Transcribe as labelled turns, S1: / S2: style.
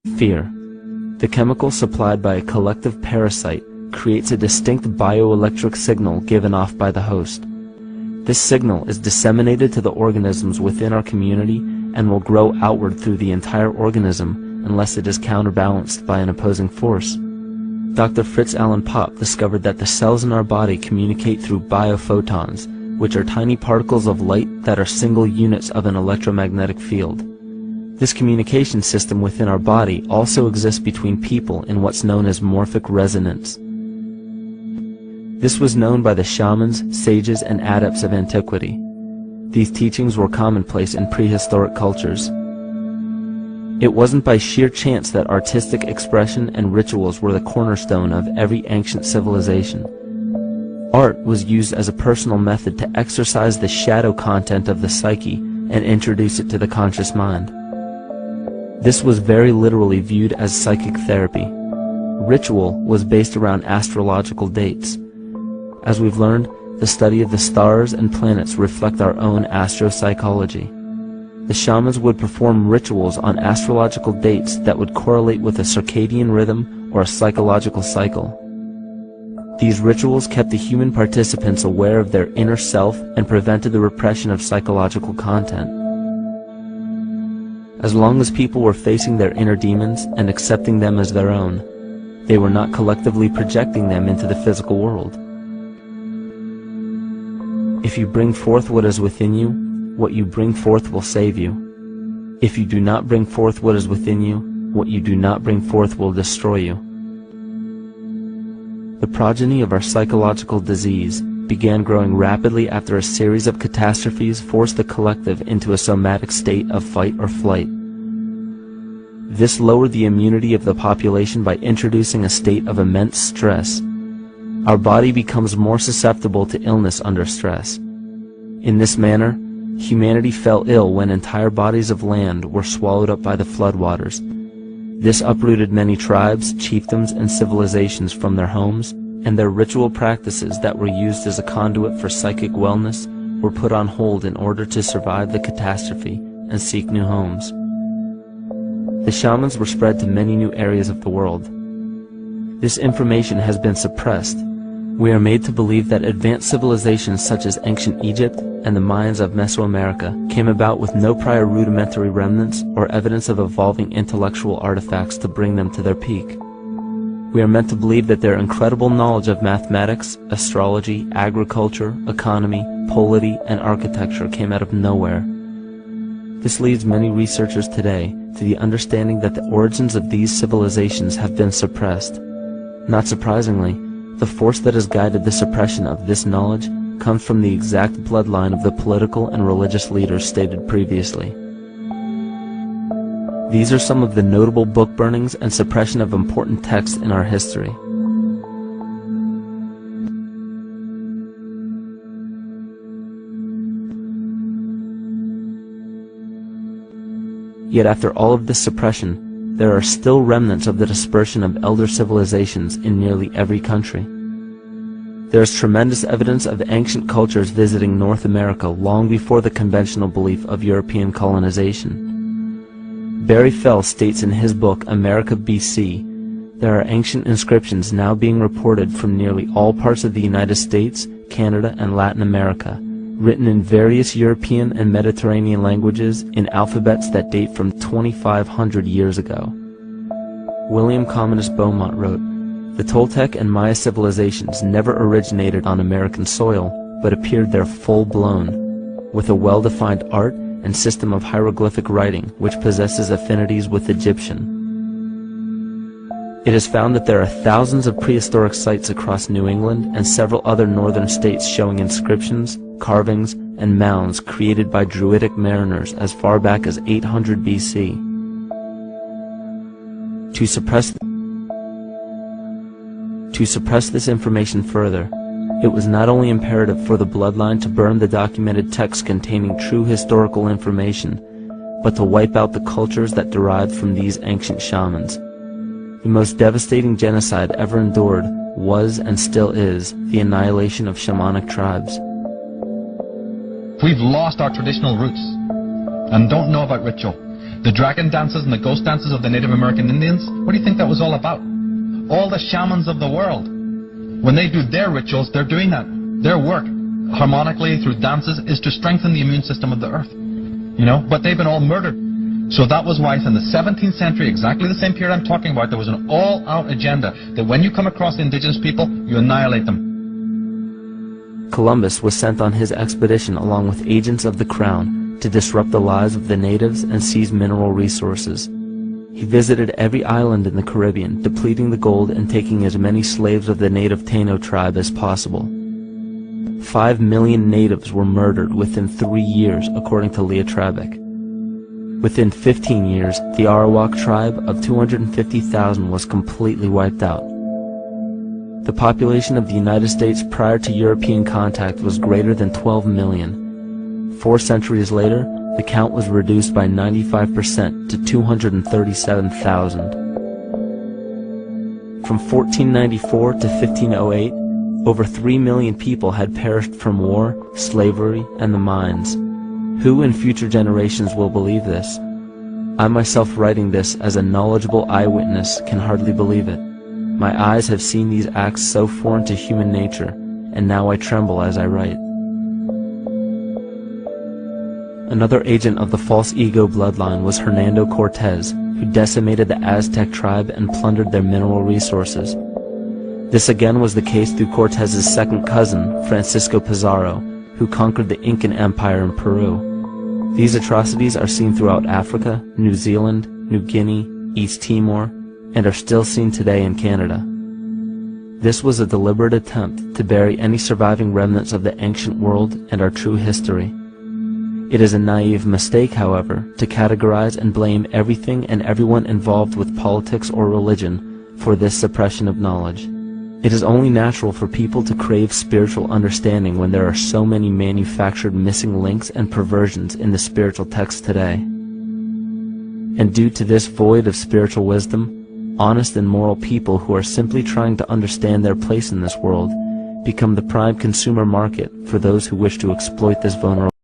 S1: Fear. The chemical supplied by a collective parasite creates a distinct bioelectric signal given off by the host. This signal is disseminated to the organisms within our community and will grow outward through the entire organism unless it is counterbalanced by an opposing force. Dr. Fritz Alan Popp discovered that the cells in our body communicate through biophotons, which are tiny particles of light that are single units of an electromagnetic field. This communication system within our body also exists between people in what's known as morphic resonance. This was known by the shamans, sages, and adepts of antiquity. These teachings were commonplace in prehistoric cultures. It wasn't by sheer chance that artistic expression and rituals were the cornerstone of every ancient civilization. Art was used as a personal method to exercise the shadow content of the psyche and introduce it to the conscious mind. This was very literally viewed as psychic therapy. Ritual was based around astrological dates. As we've learned, the study of the stars and planets reflect our own astropsychology. The shamans would perform rituals on astrological dates that would correlate with a circadian rhythm or a psychological cycle. These rituals kept the human participants aware of their inner self and prevented the repression of psychological content. As long as people were facing their inner demons and accepting them as their own, they were not collectively projecting them into the physical world. If you bring forth what is within you, what you bring forth will save you. If you do not bring forth what is within you, what you do not bring forth will destroy you. The progeny of our psychological disease began growing rapidly after a series of catastrophes forced the collective into a somatic state of fight or flight. This lowered the immunity of the population by introducing a state of immense stress. Our body becomes more susceptible to illness under stress. In this manner, humanity fell ill when entire bodies of land were swallowed up by the floodwaters. This uprooted many tribes, chiefdoms, and civilizations from their homes, and their ritual practices that were used as a conduit for psychic wellness were put on hold in order to survive the catastrophe and seek new homes. The shamans were spread to many new areas of the world. This information has been suppressed. We are made to believe that advanced civilizations such as ancient Egypt and the Mayans of Mesoamerica came about with no prior rudimentary remnants or evidence of evolving intellectual artifacts to bring them to their peak. We are meant to believe that their incredible knowledge of mathematics, astrology, agriculture, economy, polity, and architecture came out of nowhere. This leads many researchers today to the understanding that the origins of these civilizations have been suppressed. Not surprisingly, the force that has guided the suppression of this knowledge comes from the exact bloodline of the political and religious leaders stated previously. These are some of the notable book burnings and suppression of important texts in our history. Yet after all of this suppression, there are still remnants of the dispersion of elder civilizations in nearly every country. There is tremendous evidence of ancient cultures visiting North America long before the conventional belief of European colonization. Barry Fell states in his book America BC, there are ancient inscriptions now being reported from nearly all parts of the United States, Canada, and Latin America, written in various European and Mediterranean languages in alphabets that date from 2,500 years ago. William Commonus Beaumont wrote, "The Toltec and Maya civilizations never originated on American soil, but appeared there full-blown, with a well-defined art and system of hieroglyphic writing which possesses affinities with Egyptian. It is found that there are thousands of prehistoric sites across New England and several other northern states showing inscriptions, carvings, and mounds created by Druidic mariners as far back as 800 BC. To suppress this information further, it was not only imperative for the bloodline to burn the documented texts containing true historical information, but to wipe out the cultures that derived from these ancient shamans. The most devastating genocide ever endured was and still is the annihilation of shamanic tribes.
S2: We've lost our traditional roots and don't know about ritual. The dragon dances and the ghost dances of the Native American Indians, what do you think that was all about? All the shamans of the world, when they do their rituals, they're doing that. Their work, harmonically through dances, is to strengthen the immune system of the earth. You know, but they've been all murdered. So that was why in the 17th century, exactly the same period I'm talking about, there was an all-out agenda that when you come across indigenous people, you annihilate them.
S1: Columbus was sent on his expedition along with agents of the crown to disrupt the lives of the natives and seize mineral resources. He visited every island in the Caribbean, depleting the gold and taking as many slaves of the native Taino tribe as possible. 5 million natives were murdered within 3 years, according to Leah Trabeck. Within 15 years, the Arawak tribe of 250,000 was completely wiped out. The population of the United States prior to European contact was greater than 12 million. 4 centuries later, the count was reduced by 95% to 237,000. From 1494 to 1508, over 3 million people had perished from war, slavery, and the mines. Who in future generations will believe this? I myself, writing this as a knowledgeable eyewitness, can hardly believe it. My eyes have seen these acts so foreign to human nature, and now I tremble as I write. Another agent of the false ego bloodline was Hernando Cortez, who decimated the Aztec tribe and plundered their mineral resources. This again was the case through Cortez's second cousin, Francisco Pizarro, who conquered the Incan Empire in Peru. These atrocities are seen throughout Africa, New Zealand, New Guinea, East Timor, and are still seen today in Canada. This was a deliberate attempt to bury any surviving remnants of the ancient world and our true history. It is a naive mistake, however, to categorize and blame everything and everyone involved with politics or religion for this suppression of knowledge. It is only natural for people to crave spiritual understanding when there are so many manufactured missing links and perversions in the spiritual text today. And due to this void of spiritual wisdom, honest and moral people who are simply trying to understand their place in this world become the prime consumer market for those who wish to exploit this vulnerable